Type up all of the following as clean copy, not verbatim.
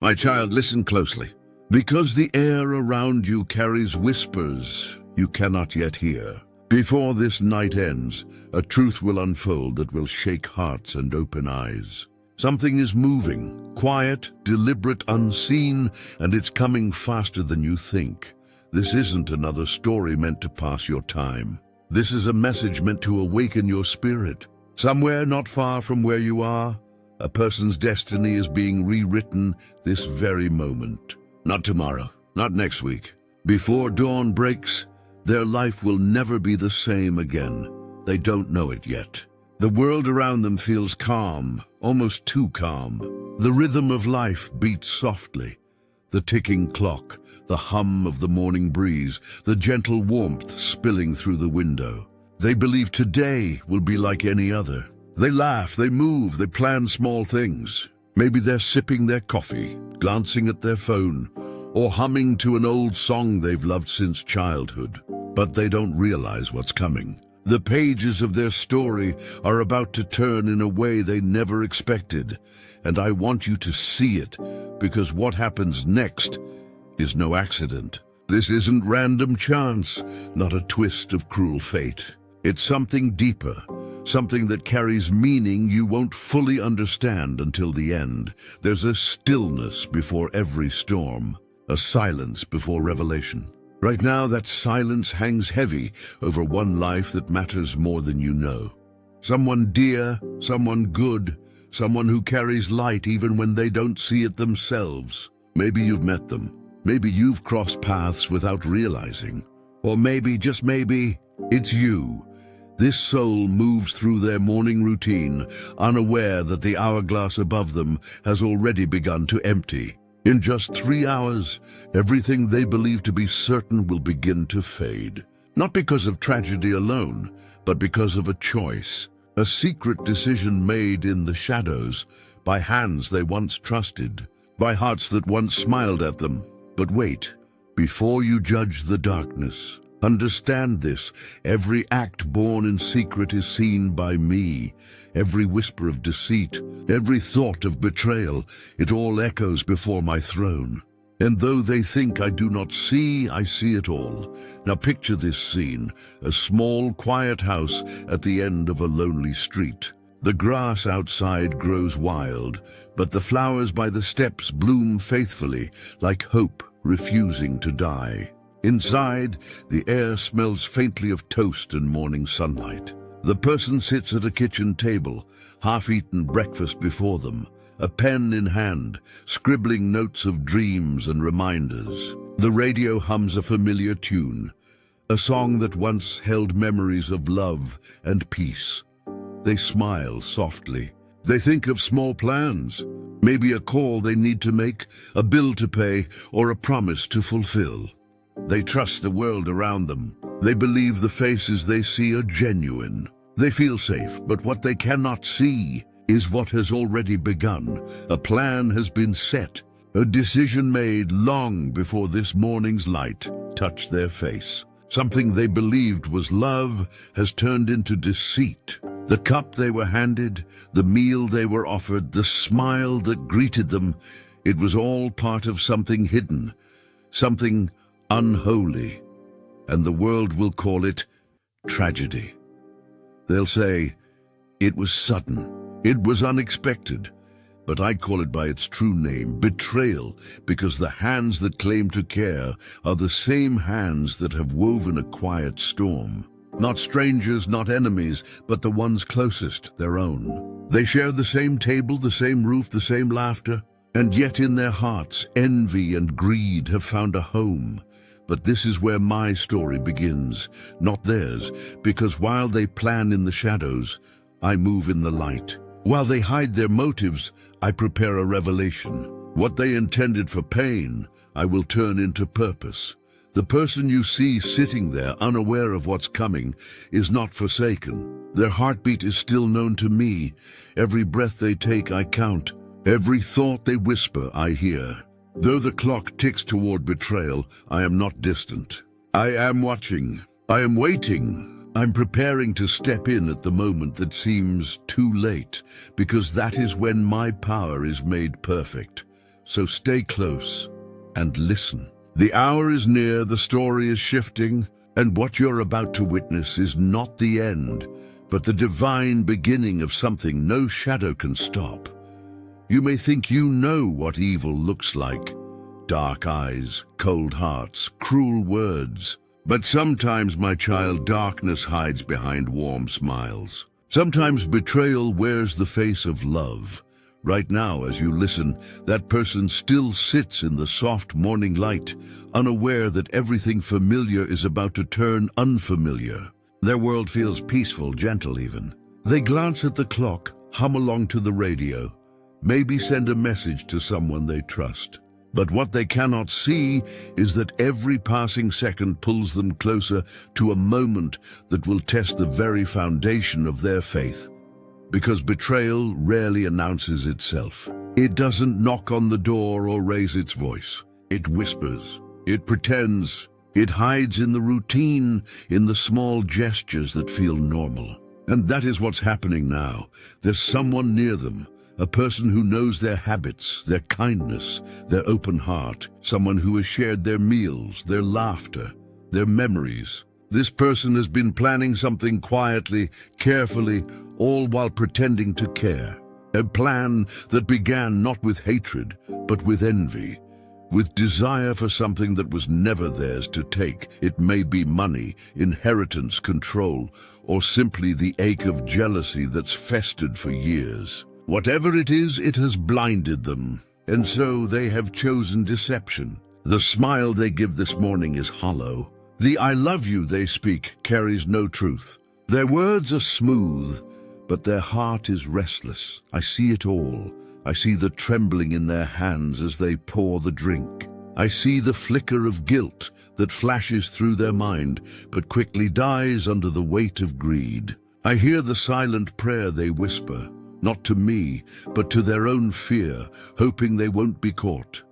My child, listen closely. Because the air around you carries whispers you cannot yet hear. Before this night ends, a truth will unfold that will shake hearts and open eyes. Something is moving, quiet, deliberate, unseen, and it's coming faster than you think. This isn't another story meant to pass your time. This is a message meant to awaken your spirit. Somewhere not far from where you are, a person's destiny is being rewritten this very moment. Not tomorrow, not next week. Before dawn breaks, their life will never be the same again. They don't know it yet. The world around them feels calm, almost too calm. The rhythm of life beats softly. The ticking clock, the hum of the morning breeze, the gentle warmth spilling through the window. They believe today will be like any other. They laugh, they move, they plan small things. Maybe they're sipping their coffee, glancing at their phone, or humming to an old song they've loved since childhood. But they don't realize what's coming. The pages of their story are about to turn in a way they never expected. And I want you to see it, because what happens next is no accident. This isn't random chance, not a twist of cruel fate. It's something deeper, something that carries meaning you won't fully understand until the end. There's a stillness before every storm, a silence before revelation. Right now, that silence hangs heavy over one life that matters more than you know. Someone dear, someone good, someone who carries light even when they don't see it themselves. Maybe you've met them. Maybe you've crossed paths without realizing. Or maybe, just maybe, it's you. This soul moves through their morning routine, unaware that the hourglass above them has already begun to empty. In just 3 hours, everything they believe to be certain will begin to fade. Not because of tragedy alone, but because of a choice. A secret decision made in the shadows, by hands they once trusted, by hearts that once smiled at them. But wait, before you judge the darkness, understand this: every act born in secret is seen by me. Every whisper of deceit, every thought of betrayal, it all echoes before my throne. And though they think I do not see, I see it all. Now picture this scene: a small, quiet house at the end of a lonely street. The grass outside grows wild, but the flowers by the steps bloom faithfully, like hope refusing to die. Inside, the air smells faintly of toast and morning sunlight. The person sits at a kitchen table, half-eaten breakfast before them, a pen in hand, scribbling notes of dreams and reminders. The radio hums a familiar tune, a song that once held memories of love and peace. They smile softly. They think of small plans, maybe a call they need to make, a bill to pay, or a promise to fulfill. They trust the world around them. They believe the faces they see are genuine. They feel safe, but what they cannot see is what has already begun. A plan has been set, a decision made long before this morning's light touched their face. Something they believed was love has turned into deceit. The cup they were handed, the meal they were offered, the smile that greeted them, it was all part of something hidden, something unholy, and the world will call it tragedy. They'll say, it was sudden, it was unexpected, but I call it by its true name, betrayal, because the hands that claim to care are the same hands that have woven a quiet storm. Not strangers, not enemies, but the ones closest, their own. They share the same table, the same roof, the same laughter, and yet in their hearts, envy and greed have found a home. But this is where my story begins, not theirs, because while they plan in the shadows, I move in the light. While they hide their motives, I prepare a revelation. What they intended for pain, I will turn into purpose. The person you see sitting there, unaware of what's coming, is not forsaken. Their heartbeat is still known to me. Every breath they take, I count. Every thought they whisper, I hear. Though the clock ticks toward betrayal, I am not distant. I am watching. I am waiting. I'm preparing to step in at the moment that seems too late, because that is when my power is made perfect. so stay close and listen. The hour is near, the story is shifting, and what you're about to witness is not the end, but the divine beginning of something no shadow can stop. You may think you know what evil looks like. Dark eyes, cold hearts, cruel words. But sometimes, my child, darkness hides behind warm smiles. Sometimes betrayal wears the face of love. Right now, as you listen, that person still sits in the soft morning light, unaware that everything familiar is about to turn unfamiliar. Their world feels peaceful, gentle even. They glance at the clock, hum along to the radio, maybe send a message to someone they trust. But what they cannot see is that every passing second pulls them closer to a moment that will test the very foundation of their faith. Because betrayal rarely announces itself. It doesn't knock on the door or raise its voice. It whispers. It pretends. It hides in the routine, in the small gestures that feel normal. And that is what's happening now. There's someone near them. A person who knows their habits, their kindness, their open heart. Someone who has shared their meals, their laughter, their memories. This person has been planning something quietly, carefully, all while pretending to care. A plan that began not with hatred, but with envy. With desire for something that was never theirs to take. It may be money, inheritance, control, or simply the ache of jealousy that's festered for years. Whatever it is, it has blinded them, and so they have chosen deception. The smile they give this morning is hollow. The "I love you" they speak carries no truth. Their words are smooth, but their heart is restless. I see it all. I see the trembling in their hands as they pour the drink. I see the flicker of guilt that flashes through their mind, but quickly dies under the weight of greed. I hear the silent prayer they whisper. Not to me, but to their own fear, hoping they won't be caught.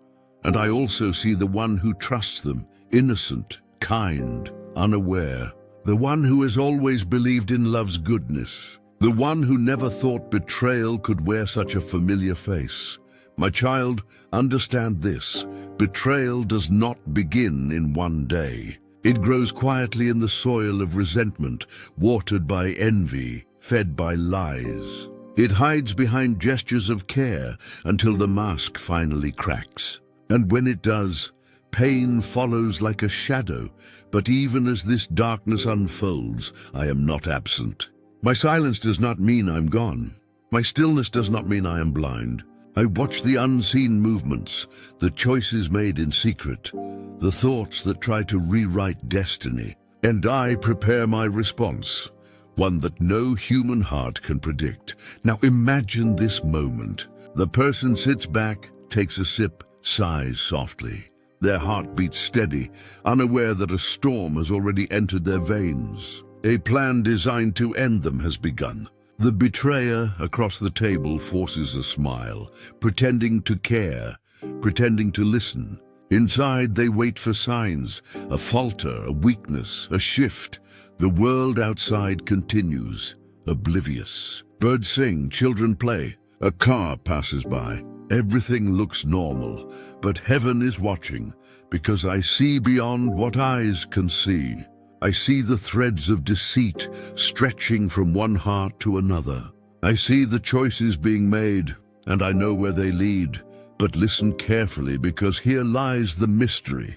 And I also see the one who trusts them, innocent, kind, unaware. The one who has always believed in love's goodness. The one who never thought betrayal could wear such a familiar face. My child, understand this. Betrayal does not begin in one day. It grows quietly in the soil of resentment, watered by envy, fed by lies. It hides behind gestures of care until the mask finally cracks. And when it does, pain follows like a shadow. But even as this darkness unfolds, I am not absent. My silence does not mean I'm gone. My stillness does not mean I am blind. I watch the unseen movements, the choices made in secret, the thoughts that try to rewrite destiny. And I prepare my response. One that no human heart can predict. Now imagine this moment. The person sits back, takes a sip, sighs softly. Their heart beats steady, unaware that a storm has already entered their veins. A plan designed to end them has begun. The betrayer across the table forces a smile, pretending to care, pretending to listen. Inside they wait for signs, a falter, a weakness, a shift. The world outside continues, oblivious. Birds sing, children play. A car passes by. Everything looks normal, but heaven is watching, because I see beyond what eyes can see. I see the threads of deceit stretching from one heart to another. I see the choices being made, and I know where they lead. But listen carefully, because here lies the mystery.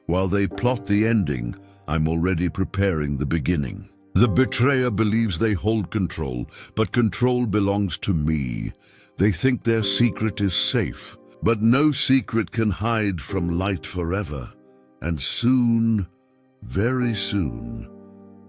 While they plot the ending, I'm already preparing the beginning. The betrayer believes they hold control, but control belongs to me. They think their secret is safe, but no secret can hide from light forever. And soon, very soon,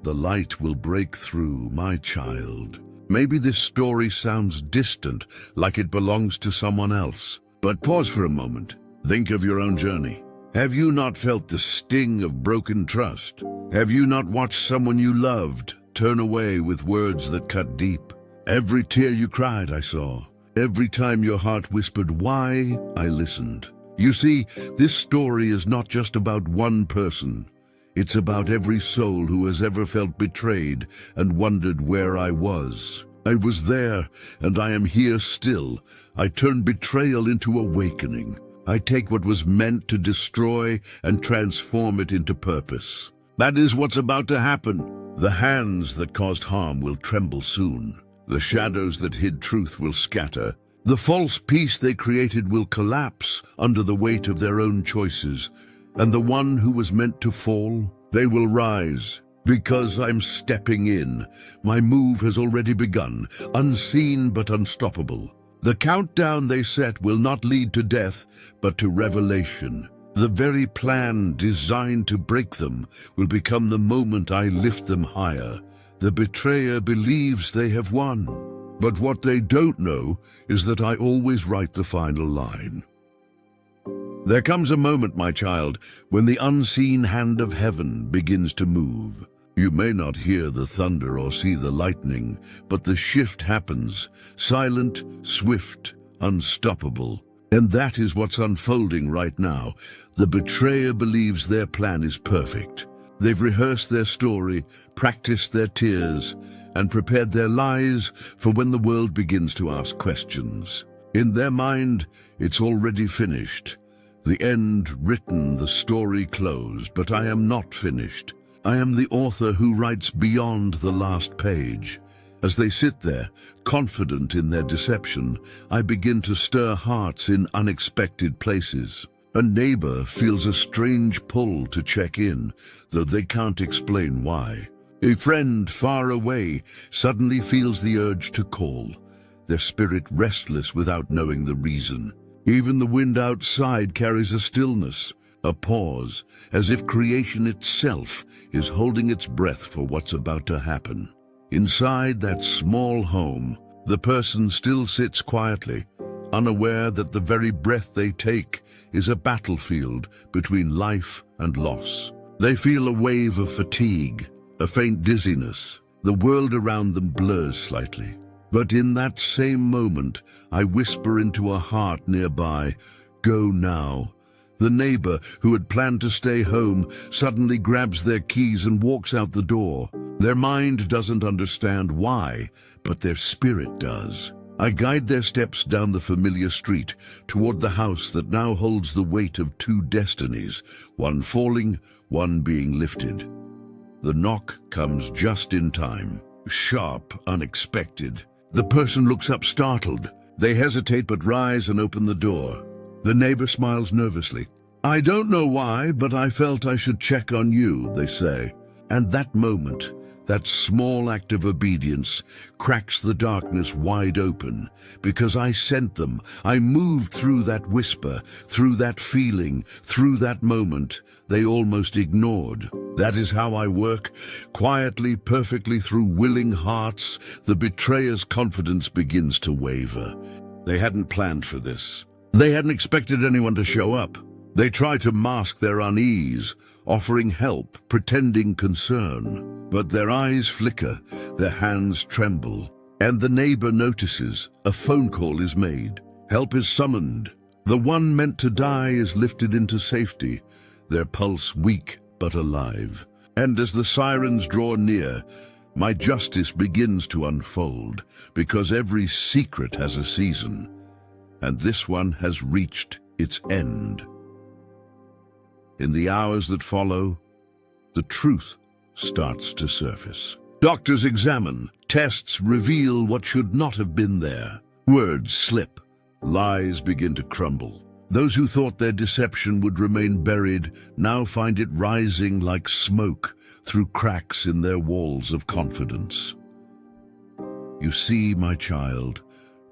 the light will break through, my child. Maybe this story sounds distant, like it belongs to someone else. But pause for a moment. Think of your own journey. Have you not felt the sting of broken trust? Have you not watched someone you loved turn away with words that cut deep? Every tear you cried, I saw. Every time your heart whispered, "Why?" I listened. You see, this story is not just about one person. It's about every soul who has ever felt betrayed and wondered where I was. I was there, and I am here still. I turned betrayal into awakening. I take what was meant to destroy and transform it into purpose. That is what's about to happen. The hands that caused harm will tremble soon. The shadows that hid truth will scatter. The false peace they created will collapse under the weight of their own choices. And the one who was meant to fall, they will rise. Because I'm stepping in. My move has already begun, unseen but unstoppable. The countdown they set will not lead to death, but to revelation. The very plan designed to break them will become the moment I lift them higher. The betrayer believes they have won. But what they don't know is that I always write the final line. There comes a moment, my child, when the unseen hand of heaven begins to move. You may not hear the thunder or see the lightning, but the shift happens, silent, swift, unstoppable. And that is what's unfolding right now. The betrayer believes their plan is perfect. They've rehearsed their story, practiced their tears, and prepared their lies for when the world begins to ask questions. In their mind, it's already finished. The end written, the story closed, but I am not finished. I am the author who writes beyond the last page. As they sit there, confident in their deception, I begin to stir hearts in unexpected places. A neighbor feels a strange pull to check in, though they can't explain why. A friend far away suddenly feels the urge to call, their spirit restless without knowing the reason. Even the wind outside carries a stillness, a pause, as if creation itself is holding its breath for what's about to happen. Inside that small home, the person still sits quietly, unaware that the very breath they take is a battlefield between life and loss. They feel a wave of fatigue, a faint dizziness. The world around them blurs slightly. But in that same moment, I whisper into a heart nearby, "Go now." The neighbor, who had planned to stay home, suddenly grabs their keys and walks out the door. Their mind doesn't understand why, but their spirit does. I guide their steps down the familiar street, toward the house that now holds the weight of two destinies, one falling, one being lifted. The knock comes just in time, sharp, unexpected. The person looks up startled. They hesitate but rise and open the door. The neighbor smiles nervously. "I don't know why, but I felt I should check on you," they say. And that moment, that small act of obedience, cracks the darkness wide open. Because I sent them, I moved through that whisper, through that feeling, through that moment they almost ignored. That is how I work, quietly, perfectly, through willing hearts. The betrayer's confidence begins to waver. They hadn't planned for this. They hadn't expected anyone to show up. They try to mask their unease, offering help, pretending concern. But their eyes flicker, their hands tremble, and the neighbor notices. A phone call is made. Help is summoned. The one meant to die is lifted into safety, their pulse weak but alive. And as the sirens draw near, my justice begins to unfold, because every secret has a season. And this one has reached its end. In the hours that follow, the truth starts to surface. Doctors examine, tests reveal what should not have been there. Words slip, lies begin to crumble. Those who thought their deception would remain buried now find it rising like smoke through cracks in their walls of confidence. You see, my child,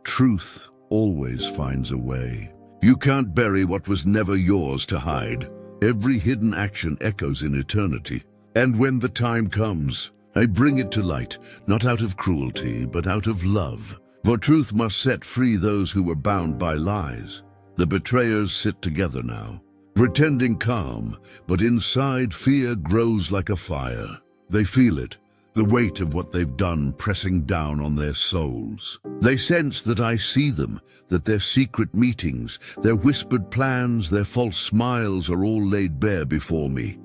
truth always finds a way. You can't bury what was never yours to hide. Every hidden action echoes in eternity. And when the time comes, I bring it to light, not out of cruelty, but out of love. For truth must set free those who were bound by lies. The betrayers sit together now, pretending calm, but inside fear grows like a fire. They feel it, the weight of what they've done pressing down on their souls. They sense that I see them, that their secret meetings, their whispered plans, their false smiles are all laid bare before me.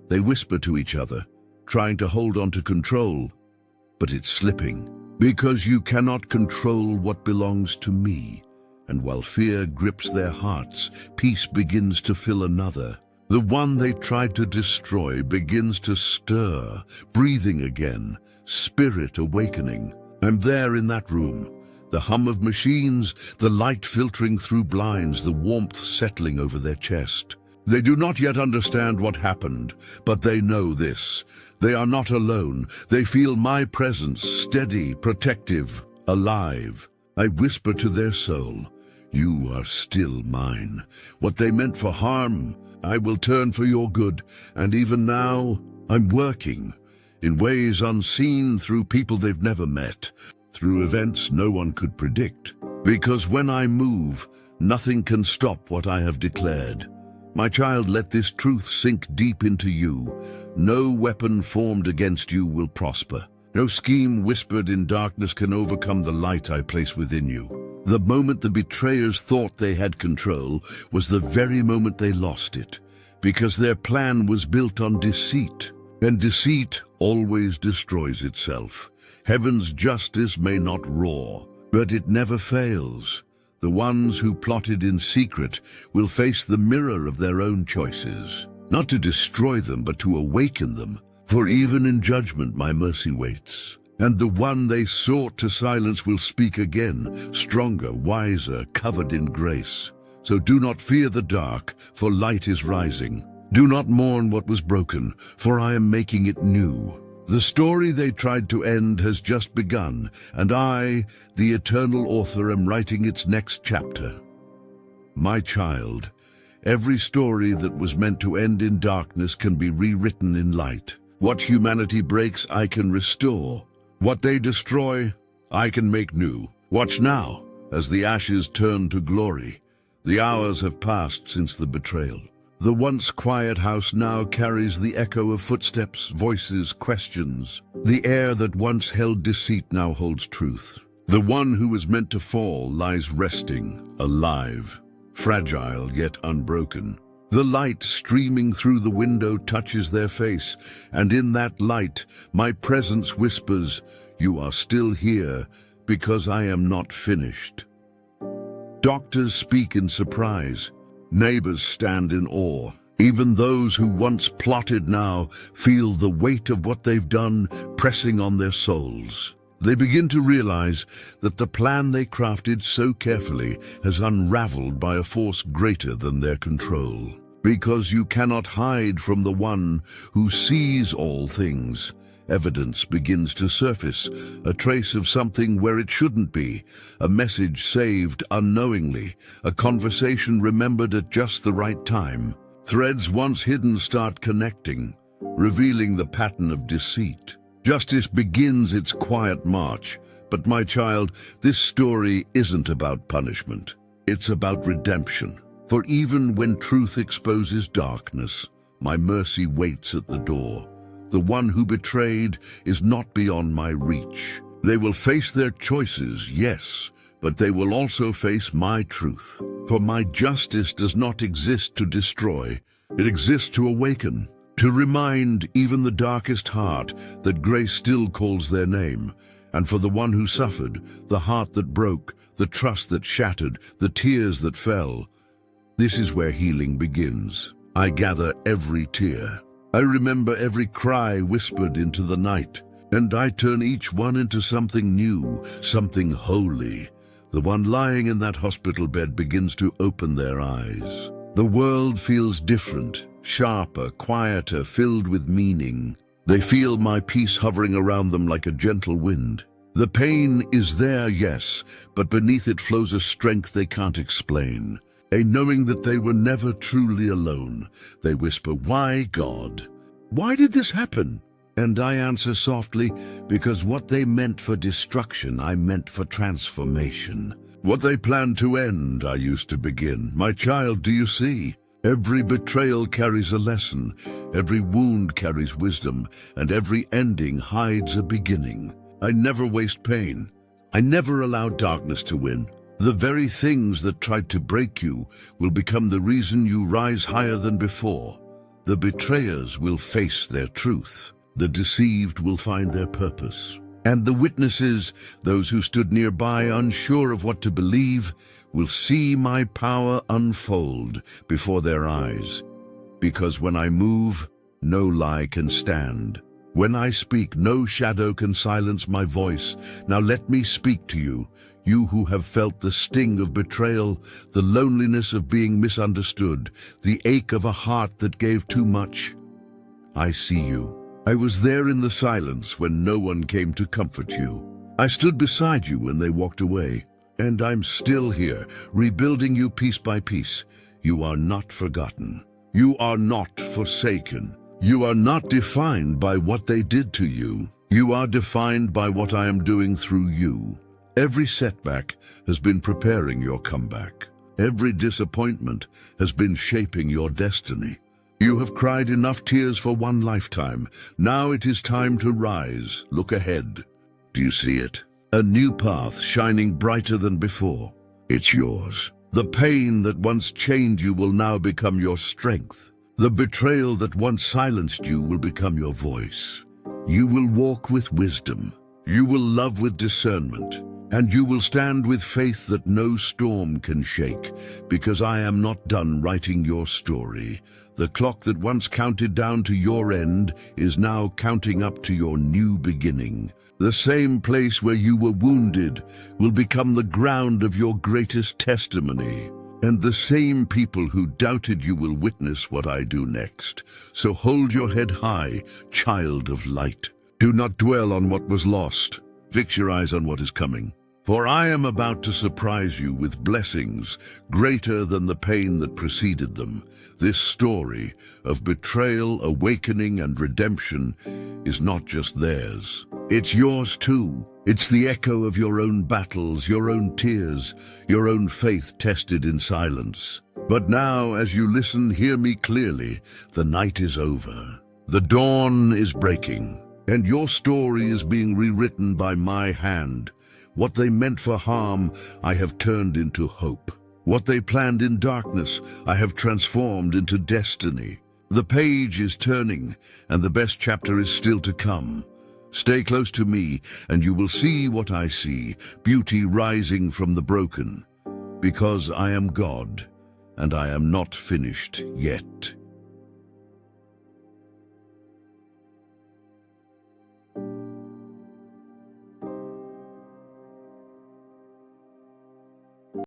They whisper to each other, trying to hold on to control, but it's slipping. Because you cannot control what belongs to me, And while fear grips their hearts, peace begins to fill another. The one they tried to destroy begins to stir, breathing again, spirit awakening. I'm there in that room. The hum of machines, the light filtering through blinds, the warmth settling over their chest. They do not yet understand what happened, but they know this. They are not alone. They feel my presence, steady, protective, alive. I whisper to their soul, "You are still mine. What they meant for harm, I will turn for your good. And even now, I'm working in ways unseen through people they've never met, through events no one could predict. Because when I move, nothing can stop what I have declared. My child, let this truth sink deep into you. No weapon formed against you will prosper. No scheme whispered in darkness can overcome the light I place within you." The moment the betrayers thought they had control was the very moment they lost it, because their plan was built on deceit, and deceit always destroys itself. Heaven's justice may not roar, but it never fails. The ones who plotted in secret will face the mirror of their own choices, not to destroy them, but to awaken them. For even in judgment my mercy waits, and the one they sought to silence will speak again, stronger, wiser, covered in grace. So do not fear the dark, for light is rising. Do not mourn what was broken, for I am making it new. The story they tried to end has just begun, and I, the eternal author, am writing its next chapter. My child, every story that was meant to end in darkness can be rewritten in light. What humanity breaks, I can restore. What they destroy, I can make new. Watch now, as the ashes turn to glory. The hours have passed since the betrayal. The once quiet house now carries the echo of footsteps, voices, questions. The air that once held deceit now holds truth. The one who was meant to fall lies resting, alive, fragile yet unbroken. The light streaming through the window touches their face, and in that light, my presence whispers, "You are still here, because I am not finished." Doctors speak in surprise. Neighbors stand in awe. Even those who once plotted now feel the weight of what they've done pressing on their souls. They begin to realize that the plan they crafted so carefully has unraveled by a force greater than their control. Because you cannot hide from the one who sees all things. Evidence begins to surface, a trace of something where it shouldn't be, a message saved unknowingly, a conversation remembered at just the right time. Threads once hidden start connecting, revealing the pattern of deceit. Justice begins its quiet march, but my child, this story isn't about punishment. It's about redemption. For even when truth exposes darkness, my mercy waits at the door. The one who betrayed is not beyond my reach. They will face their choices, yes, but they will also face my truth. For my justice does not exist to destroy. It exists to awaken, to remind even the darkest heart that grace still calls their name. And for the one who suffered, the heart that broke, the trust that shattered, the tears that fell, this is where healing begins. I gather every tear. I remember every cry whispered into the night, and I turn each one into something new, something holy. The one lying in that hospital bed begins to open their eyes. The world feels different, sharper, quieter, filled with meaning. They feel my peace hovering around them like a gentle wind. The pain is there, yes, but beneath it flows a strength they can't explain. A knowing that they were never truly alone. They whisper, "Why, God? Why did this happen?" And I answer softly, because what they meant for destruction, I meant for transformation. What they planned to end, I used to begin. My child, do you see? Every betrayal carries a lesson, every wound carries wisdom, and every ending hides a beginning. I never waste pain. I never allow darkness to win. The very things that tried to break you will become the reason you rise higher than before. The betrayers will face their truth. The deceived will find their purpose. And the witnesses, those who stood nearby unsure of what to believe, will see my power unfold before their eyes. Because when I move, no lie can stand. When I speak, no shadow can silence my voice. Now let me speak to you, you who have felt the sting of betrayal, the loneliness of being misunderstood, the ache of a heart that gave too much. I see you. I was there in the silence when no one came to comfort you. I stood beside you when they walked away. And I'm still here, rebuilding you piece by piece. You are not forgotten. You are not forsaken. You are not defined by what they did to you. You are defined by what I am doing through you. Every setback has been preparing your comeback. Every disappointment has been shaping your destiny. You have cried enough tears for one lifetime. Now it is time to rise. Look ahead. Do you see it? A new path shining brighter than before. It's yours. The pain that once chained you will now become your strength. The betrayal that once silenced you will become your voice. You will walk with wisdom. You will love with discernment. And you will stand with faith that no storm can shake, because I am not done writing your story. The clock that once counted down to your end is now counting up to your new beginning. The same place where you were wounded will become the ground of your greatest testimony. And the same people who doubted you will witness what I do next. So hold your head high, child of light. Do not dwell on what was lost. Fix your eyes on what is coming. For I am about to surprise you with blessings greater than the pain that preceded them. This story of betrayal, awakening, and redemption is not just theirs. It's yours too. It's the echo of your own battles, your own tears, your own faith tested in silence. But now, as you listen, hear me clearly. The night is over. The dawn is breaking, and your story is being rewritten by my hand. What they meant for harm, I have turned into hope. What they planned in darkness, I have transformed into destiny. The page is turning, and the best chapter is still to come. Stay close to me, and you will see what I see, beauty rising from the broken. Because I am God, and I am not finished yet.